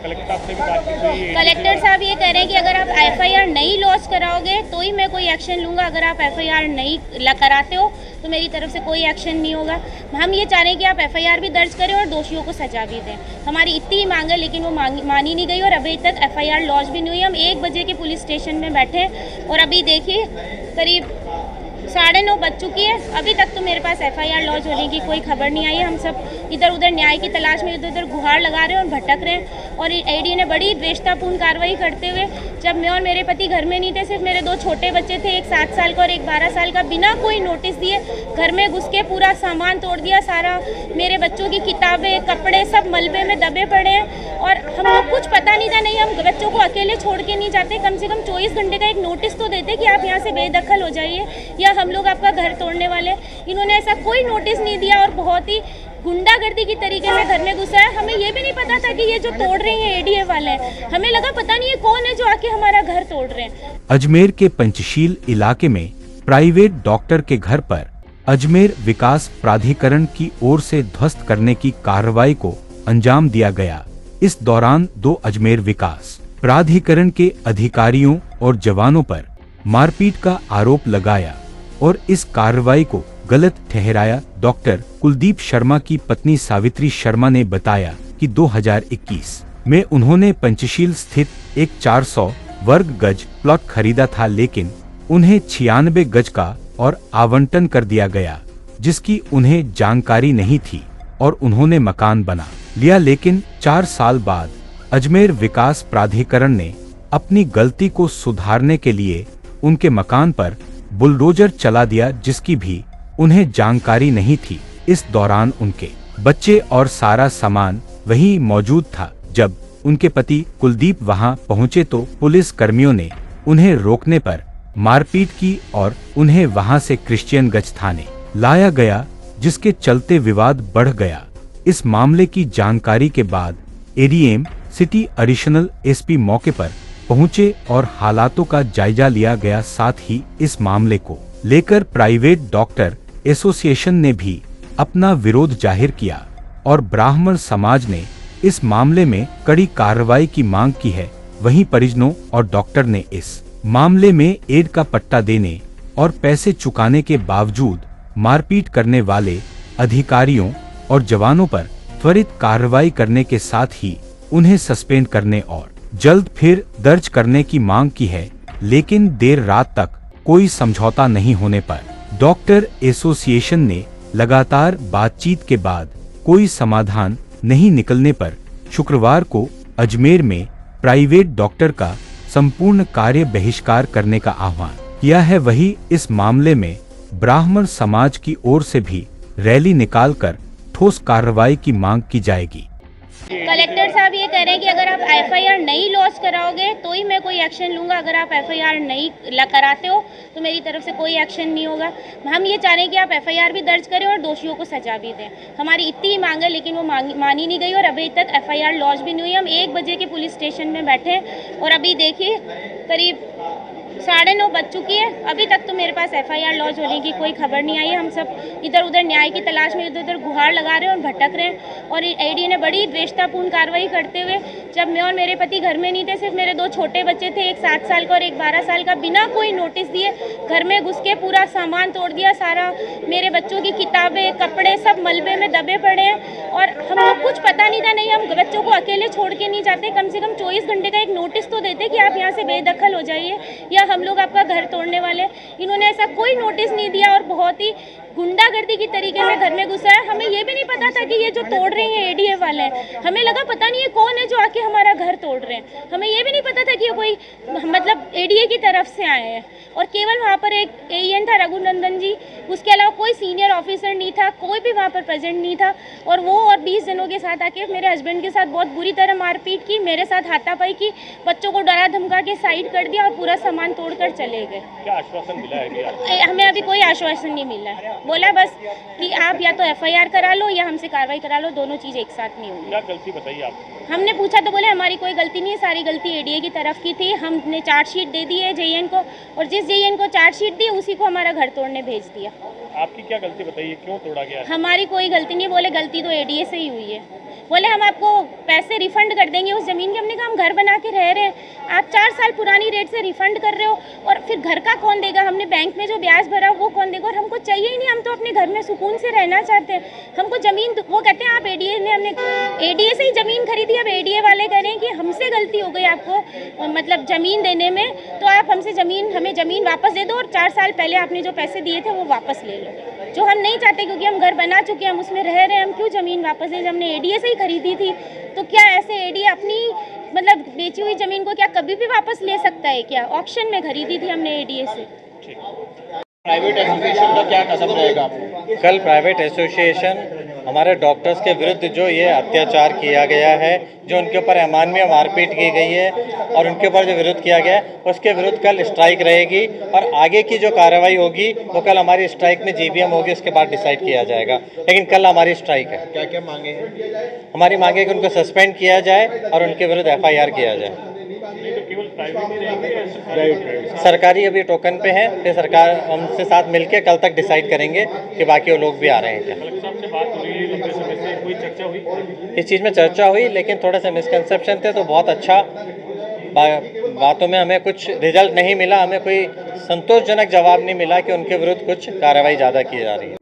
Collector साहब से भी बातचीत हुई? कलेक्टर साहब ये कह रहे हैं कि अगर आप एफआईआर नहीं लॉन्च कराओगे तो ही मैं कोई एक्शन लूँगा, अगर आप एफआईआर नहीं कराते हो तो मेरी तरफ से कोई एक्शन नहीं होगा। हम ये चाह रहे हैं कि आप एफआईआर भी दर्ज करें और दोषियों को सजा भी दें। हमारी इतनी ही मांग है, लेकिन वो मानी नहीं गई और अभी तक एफआईआर लॉन्च भी नहीं हुई। हम 1 बजे के पुलिस स्टेशन में बैठे हैं और अभी देखिए करीब 9:30 बज चुकी है, अभी तक तो मेरे पास एफआईआर लॉन्च होने की कोई खबर नहीं आई है। हम सब इधर उधर न्याय की तलाश में इधर उधर गुहार लगा रहे हैं और भटक रहे हैं। और एडीए ने बड़ी द्वेषतापूर्ण कार्रवाई करते हुए, जब मैं और मेरे पति घर में नहीं थे, सिर्फ मेरे 2 छोटे बच्चे थे, एक 7 साल का और एक 12 साल का, बिना कोई नोटिस दिए घर में घुस के पूरा सामान तोड़ दिया। सारा मेरे बच्चों की किताबें, कपड़े सब मलबे में दबे पड़े हैं और हमको कुछ पता नहीं था। नहीं, हम बच्चों को अकेले छोड़ के नहीं जाते, कम से कम 24 घंटे का एक नोटिस तो देते कि आप यहाँ से बेदखल हो जाइए या हम लोग आपका घर तोड़ने वाले। इन्होंने ऐसा कोई नोटिस नहीं दिया और बहुत ही गुंडागर्दी की तरीके से घर में घुसा है। हमें ये भी नहीं पता था कि ये जो तोड़ रहे हैं एडीए वाले हैं। हमें लगा पता नहीं ये कौन है जो आके हमारा घर तोड़ रहे हैं। अजमेर के पंचशील इलाके में प्राइवेट डॉक्टर के घर पर अजमेर विकास प्राधिकरण की ओर से ध्वस्त करने की कार्रवाई को अंजाम दिया गया। इस दौरान 2 अजमेर विकास प्राधिकरण के अधिकारियों और जवानों पर मारपीट का आरोप लगाया और इस कार्रवाई को गलत ठहराया। डॉक्टर कुलदीप शर्मा की पत्नी सावित्री शर्मा ने बताया कि 2021 में उन्होंने पंचशील स्थित एक 400 वर्ग गज प्लॉट खरीदा था, लेकिन उन्हें 96 गज का और आवंटन कर दिया गया, जिसकी उन्हें जानकारी नहीं थी और उन्होंने मकान बना लिया। लेकिन 4 साल बाद अजमेर विकास प्राधिकरण ने अपनी गलती को सुधारने के लिए उनके मकान पर बुलडोजर चला दिया, जिसकी भी उन्हें जानकारी नहीं थी। इस दौरान उनके बच्चे और सारा सामान वहीं मौजूद था। जब उनके पति कुलदीप वहां पहुंचे तो पुलिस कर्मियों ने उन्हें रोकने पर मारपीट की और उन्हें वहां से क्रिश्चियन गंज थाने लाया गया, जिसके चलते विवाद बढ़ गया। इस मामले की जानकारी के बाद एडीएम सिटी एडिशनल एसपी मौके पर पहुंचे और हालातों का जायजा लिया गया। साथ ही इस मामले को लेकर प्राइवेट डॉक्टर एसोसिएशन ने भी अपना विरोध जाहिर किया और ब्राह्मण समाज ने इस मामले में कड़ी कार्रवाई की मांग की है। वहीं परिजनों और डॉक्टर ने इस मामले में एड का पट्टा देने और पैसे चुकाने के बावजूद मारपीट करने वाले अधिकारियों और जवानों पर त्वरित कार्रवाई करने के साथ ही उन्हें सस्पेंड करने और जल्द फिर दर्ज करने की मांग की है। लेकिन देर रात तक कोई समझौता नहीं होने पर डॉक्टर एसोसिएशन ने लगातार बातचीत के बाद कोई समाधान नहीं निकलने पर शुक्रवार को अजमेर में प्राइवेट डॉक्टर का संपूर्ण कार्य बहिष्कार करने का आह्वान किया है। वहीं इस मामले में ब्राह्मण समाज की ओर से भी रैली निकालकर ठोस कार्रवाई की मांग की जाएगी। कलेक्टर साहब ये कह रहे हैं कि अगर आप एफआईआर नहीं लॉन्च कराओगे तो ही मैं कोई एक्शन लूँगा, अगर आप एफआईआर नहीं कराते हो तो मेरी तरफ से कोई एक्शन नहीं होगा। हम ये चाह रहे हैं कि आप एफआईआर भी दर्ज करें और दोषियों को सजा भी दें। हमारी इतनी ही मांग है, लेकिन वो मानी नहीं गई और अभी तक एफआईआर लॉन्च भी नहीं हुई। हम 1 बजे के पुलिस स्टेशन में बैठे हैं और अभी देखिए करीब 9:30 बज चुकी है, अभी तक तो मेरे पास एफआईआर लॉन्च होने की कोई खबर नहीं आई है। हम सब इधर उधर न्याय की तलाश में इधर उधर गुहार लगा रहे हैं और भटक रहे हैं। और एडीए ने बड़ी द्वेषतापूर्ण कार्रवाई करते हुए, जब मैं और मेरे पति घर में नहीं थे, सिर्फ मेरे 2 छोटे बच्चे थे, एक 7 साल का और एक 12 साल का, बिना कोई नोटिस दिए घर में घुस के पूरा सामान तोड़ दिया। सारा मेरे बच्चों की किताबें, कपड़े सब मलबे में दबे पड़े हैं और हमको कुछ पता नहीं था। नहीं, हम बच्चों को अकेले छोड़ के नहीं जाते, कम से कम 24 घंटे का एक नोटिस तो देते कि आप यहाँ से बेदखल हो जाइए या हम लोग आपका घर तोड़ने वाले। इन्होंने ऐसा कोई नोटिस नहीं दिया और बहुत ही गुंडागर्दी की तरीके से घर में घुसा है। हमें ये भी नहीं पता था कि ये जो तोड़ रहे हैं एडीए वाले हैं। हमें लगा पता नहीं ये कौन है जो आके हमारा घर तोड़ रहे हैं। हमें ये भी नहीं पता था कि ये कोई मतलब एडीए की तरफ से आए हैं। और केवल वहाँ पर एक एएन था रघुनंदन जी, उसके अलावा कोई सीनियर ऑफिसर नहीं था, कोई भी वहाँ पर प्रेजेंट नहीं था। और वो और 20 जनों के साथ आके मेरे हस्बैंड के साथ बहुत बुरी तरह मारपीट की, मेरे साथ हाथापाई की, बच्चों को डरा धमका के साइड कर दिया और पूरा सामान तोड़कर चले गए। क्या आश्वासन मिला है? हमें अभी कोई आश्वासन नहीं मिला है। बोला बस कि आप या तो एफआईआर करा लो या हमसे कार्रवाई करा लो, दोनों चीज़ एक साथ नहीं होगी। क्या गलती बताइए आप? हमने पूछा तो बोले हमारी कोई गलती नहीं है, सारी गलती एडीए की तरफ की थी। हमने चार्जशीट दे दी है जेईएन को, और जिस जेईएन को चार्जशीट दी उसी को हमारा घर तोड़ने भेज दिया। आपकी क्या गलती बताइए, क्यों तोड़ा गया है? हमारी कोई गलती नहीं, बोले गलती तो एडीए से ही हुई है। बोले हम आपको पैसे रिफंड कर देंगे उस ज़मीन के। हमने कहा हम घर बना के रह रहे हैं, आप 4 साल पुरानी रेट से रिफंड कर रहे हो, और फिर घर का कौन देगा? हमने बैंक में जो ब्याज भरा वो कौन देगा? और हमको चाहिए ही नहीं, हम तो अपने घर में सुकून से रहना चाहते हैं। हमको ज़मीन, वो कहते हैं आप एडीए ने, हमने एडीए से ही ज़मीन खरीदी, अब एडीए वाले करें कि हमसे गलती हो गई आपको मतलब ज़मीन देने में, तो आप हमसे हमें ज़मीन वापस दे दो, और 4 साल पहले आपने जो पैसे दिए थे वो वापस ले लो, जो हम नहीं चाहते, क्योंकि हम घर बना चुके हैं, हम उसमें रह रहे हैं। हम क्यों ज़मीन वापस दें? हमने एडीए से ही खरीदी थी, तो क्या ऐसे एडीए अपनी मतलब बेची हुई ज़मीन को क्या कभी भी वापस ले सकता है क्या? ऑक्शन में खरीदी थी हमने एडीए से। प्राइवेट एसोसिएशन का क्या कदम रहेगा? कल प्राइवेट एसोसिएशन हमारे डॉक्टर्स के विरुद्ध जो ये अत्याचार किया गया है, जो उनके ऊपर अमानवीय मारपीट की गई है और उनके ऊपर जो विरोध किया गया है, उसके विरुद्ध कल स्ट्राइक रहेगी, और आगे की जो कार्रवाई होगी वो कल हमारी स्ट्राइक में जीबीएम होगी, उसके बाद डिसाइड किया जाएगा। लेकिन कल हमारी स्ट्राइक है। क्या क्या मांगे हैं? हमारी मांग है कि उनको सस्पेंड किया जाए और उनके विरुद्ध एफआईआर किया जाए। नहीं तो केवल प्राइवेट ही रहेंगे या सरकारी? सरकारी अभी टोकन पे है, फिर सरकार हमसे साथ मिलके कल तक डिसाइड करेंगे कि बाकी वो लोग भी आ रहे हैं क्या। कलेक्टर साहब से बात हो रही है लंबे समय से, कोई चर्चा हुई? इस चीज़ में चर्चा हुई, लेकिन थोड़े से मिसकंसेप्शन थे, तो बहुत अच्छा बातों में हमें कुछ रिजल्ट नहीं मिला, हमें कोई संतोषजनक जवाब नहीं मिला कि उनके विरुद्ध कुछ कार्रवाई ज़्यादा की जा रही है।